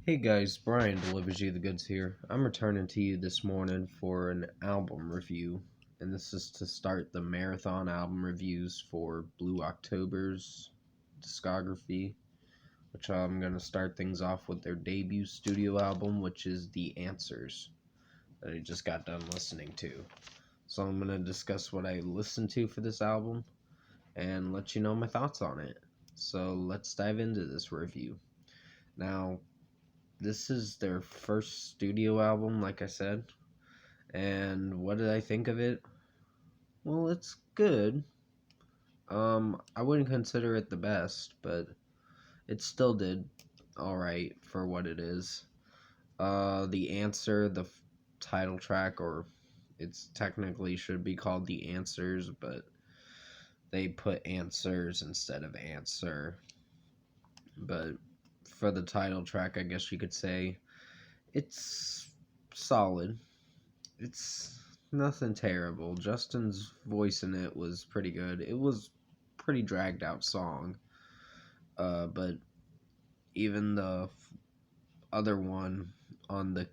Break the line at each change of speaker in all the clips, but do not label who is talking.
Hey guys, Brian delivers you the goods here. I'm returning to you this morning for an album review, and this is to start the marathon album reviews for Blue October's discography, which I'm going to start things off with their debut studio album, which is The Answers, that I just got done listening to. So I'm going to discuss what I listened to for this album and let you know my thoughts on it. So let's dive into this review. Now, this is their first studio album, like I said. And what did I think of it? Well, it's good. I wouldn't consider it the best, but it still did alright for what it is. The Answer, title track, or it's technically should be called The Answers, but they put Answers instead of Answer. But for the title track, I guess you could say it's solid. It's nothing terrible. Justin's voice in it was pretty good. It was pretty dragged out song. But even the other one on the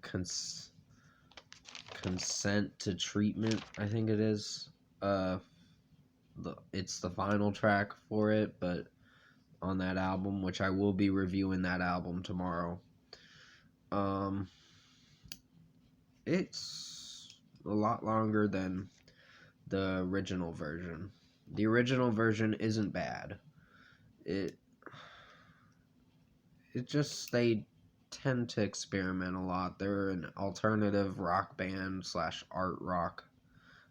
consent to treatment, I think it is. It's the final track for it, but on that album, which I will be reviewing that album tomorrow. Um, it's a lot longer than the original version. The original version isn't bad. It just they tend to experiment a lot. They're an alternative rock band slash art rock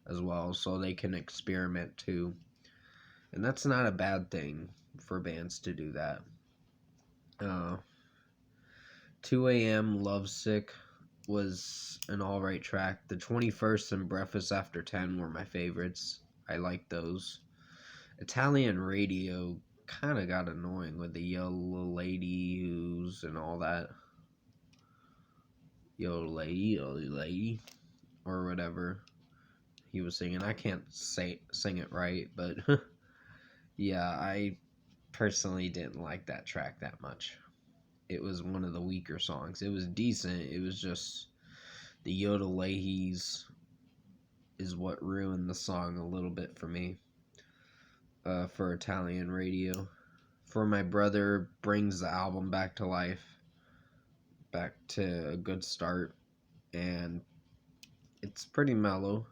as well, so they can experiment too. And that's not a bad thing for bands to do that. Uh, 2 a.m. Lovesick was an alright track. The 21st and Breakfast After 10 were my favorites. I like those. Italian Radio kind of got annoying with the yellow lady who's and all that. Yellow lady, or whatever he was singing. I can't sing it right, but yeah, I personally didn't like that track that much. It was one of the weaker songs. It was decent. It was just the Yodel Leahy's is what ruined the song a little bit for me. For Italian Radio. For My Brother brings the album back to life, back to a good start, and it's pretty mellow,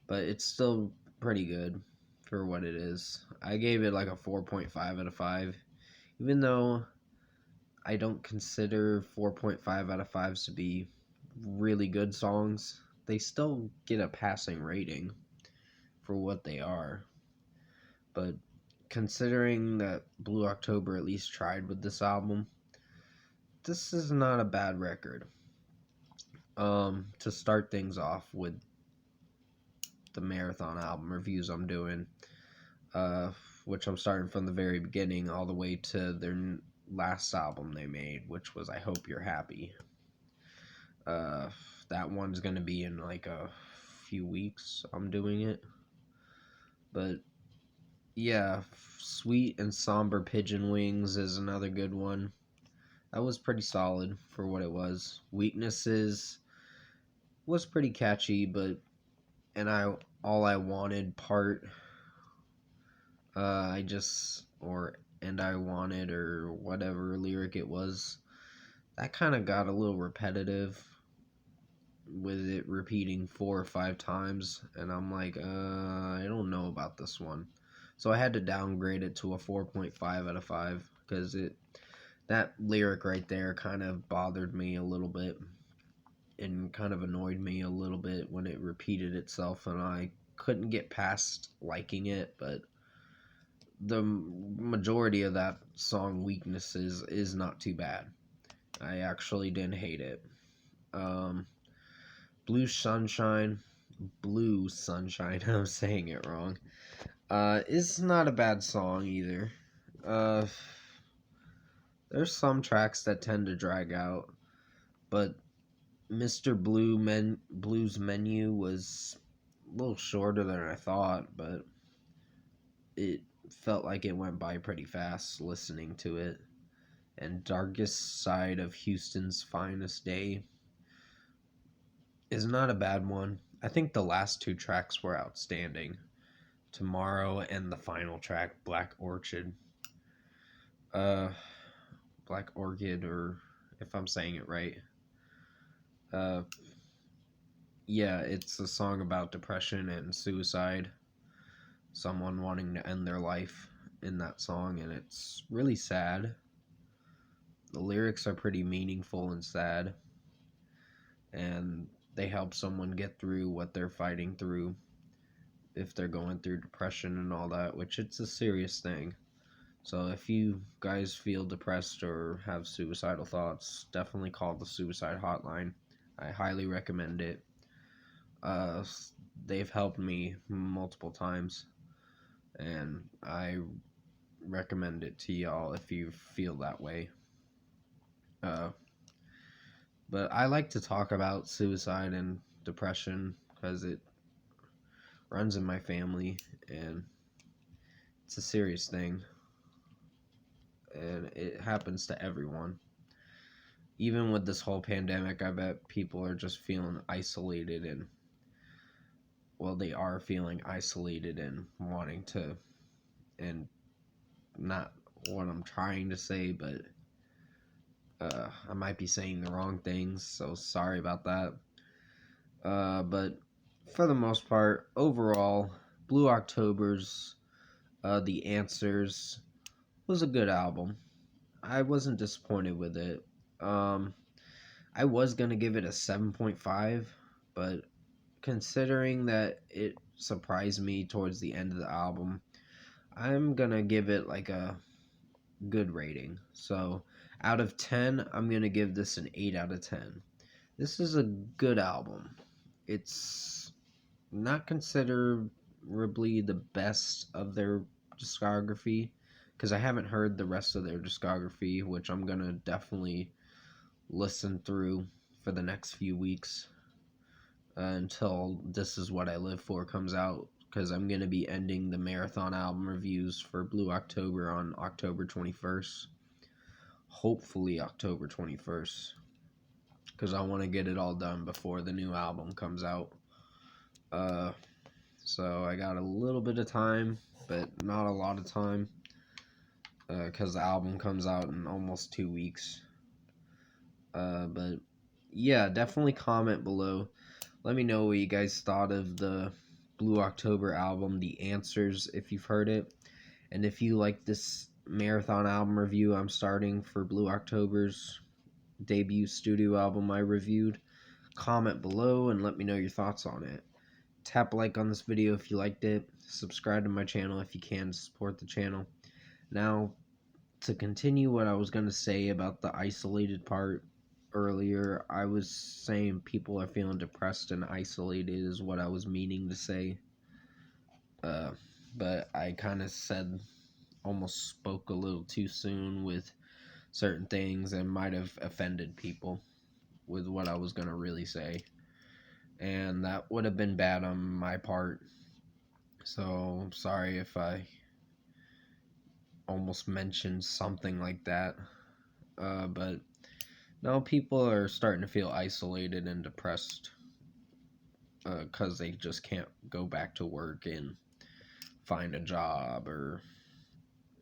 but it's still pretty good for what it is. I gave it like a 4.5 out of 5, even though I don't consider 4.5 out of 5s to be really good songs. They still get a passing rating for what they are. But considering that Blue October at least tried with this album, this is not a bad record. To start things off with the marathon album reviews I'm doing, which I'm starting from the very beginning all the way to their last album they made, which was I Hope You're Happy. That one's going to be in like a few weeks. I'm doing it. But yeah, Sweet and Somber Pigeon Wings is another good one. That was pretty solid for what it was. Weaknesses was pretty catchy, but and all I wanted part I just or and I wanted or whatever lyric it was, that kind of got a little repetitive with it repeating 4 or 5 times, and I'm like, I don't know about this one. So I had to downgrade it to a 4.5 out of 5 because that lyric right there kind of bothered me a little bit and kind of annoyed me a little bit when it repeated itself, and I couldn't get past liking it. But the majority of that song, Weaknesses, is not too bad. I actually didn't hate it. Blue Sunshine, I'm saying it wrong, is not a bad song either. There's some tracks that tend to drag out, but Mr. Blue's Menu was a little shorter than I thought, but it felt like it went by pretty fast listening to it. and Darkest Side of Houston's Finest Day is not a bad one. I think the last two tracks were outstanding. Tomorrow and the final track, Black Orchid. Uh, Black Orchid, or if I'm saying it right. Uh, yeah, it's a song about depression and suicide. Someone wanting to end their life in that song, and it's really sad. The lyrics are pretty meaningful and sad, and they help someone get through what they're fighting through if they're going through depression and all that, which it's a serious thing. So if you guys feel depressed or have suicidal thoughts, definitely call the suicide hotline. I highly recommend it. Uh, they've helped me multiple times, and I recommend it to y'all if you feel that way. Uh, but I like to talk about suicide and depression because it runs in my family, and it's a serious thing, and it happens to everyone. Even with this whole pandemic, I bet people are just feeling isolated, and well, they are feeling isolated and wanting to, and not what I'm trying to say, but I might be saying the wrong things, so sorry about that. But for the most part, overall, Blue October's The Answers was a good album. I wasn't disappointed with it. I was gonna give it a 7.5, but considering that it surprised me towards the end of the album, I'm gonna give it like a good rating. So out of 10, I'm gonna give this an 8 out of 10. This is a good album. It's not considerably the best of their discography because I haven't heard the rest of their discography, which I'm gonna definitely listen through for the next few weeks until This Is What I Live For comes out, because I'm going to be ending the marathon album reviews for Blue October on October 21st. Hopefully October 21st, because I want to get it all done before the new album comes out. So I got a little bit of time, but not a lot of time, because the album comes out in almost 2 weeks. But yeah, definitely comment below. Let me know what you guys thought of the Blue October album, The Answers, if you've heard it. And if you like this marathon album review I'm starting for Blue October's debut studio album I reviewed, comment below and let me know your thoughts on it. Tap like on this video if you liked it. Subscribe to my channel if you can to support the channel. Now, to continue what I was going to say about the isolated part earlier, I was saying people are feeling depressed and isolated is what I was meaning to say. But I kind of said, almost spoke a little too soon with certain things and might have offended people with what I was going to really say. And that would have been bad on my part. So I'm sorry if I almost mentioned something like that. But now people are starting to feel isolated and depressed because they just can't go back to work and find a job, or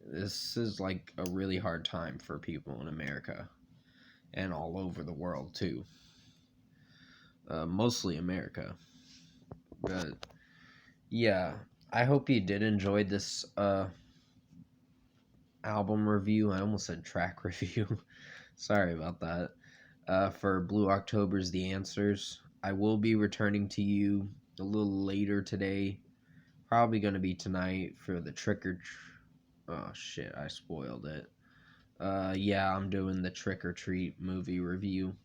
this is like a really hard time for people in America and all over the world too. Mostly America. But yeah, I hope you did enjoy this album review. I almost said track review. Sorry about that. For Blue October's The Answers. I will be returning to you a little later today. Probably going to be tonight for the Oh shit, I spoiled it. Yeah, I'm doing the Trick or Treat movie review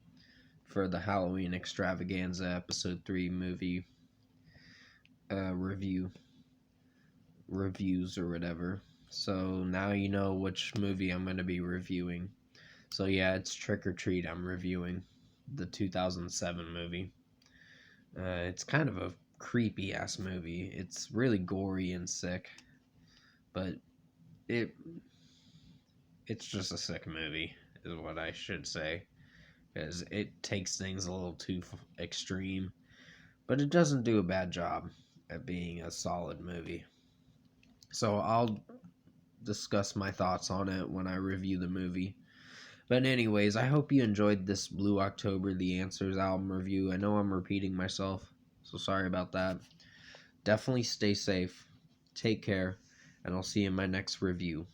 for the Halloween Extravaganza Episode 3 movie reviews or whatever. So now you know which movie I'm going to be reviewing. So yeah, it's Trick or Treat I'm reviewing, the 2007 movie. It's kind of a creepy ass movie. It's really gory and sick, but it's just a sick movie. is what I should say, because it takes things a little too extreme, but it doesn't do a bad job at being a solid movie. So I'll discuss my thoughts on it when I review the movie. But anyways, I hope you enjoyed this Blue October The Answers album review. I know I'm repeating myself, so sorry about that. Definitely stay safe, take care, and I'll see you in my next review.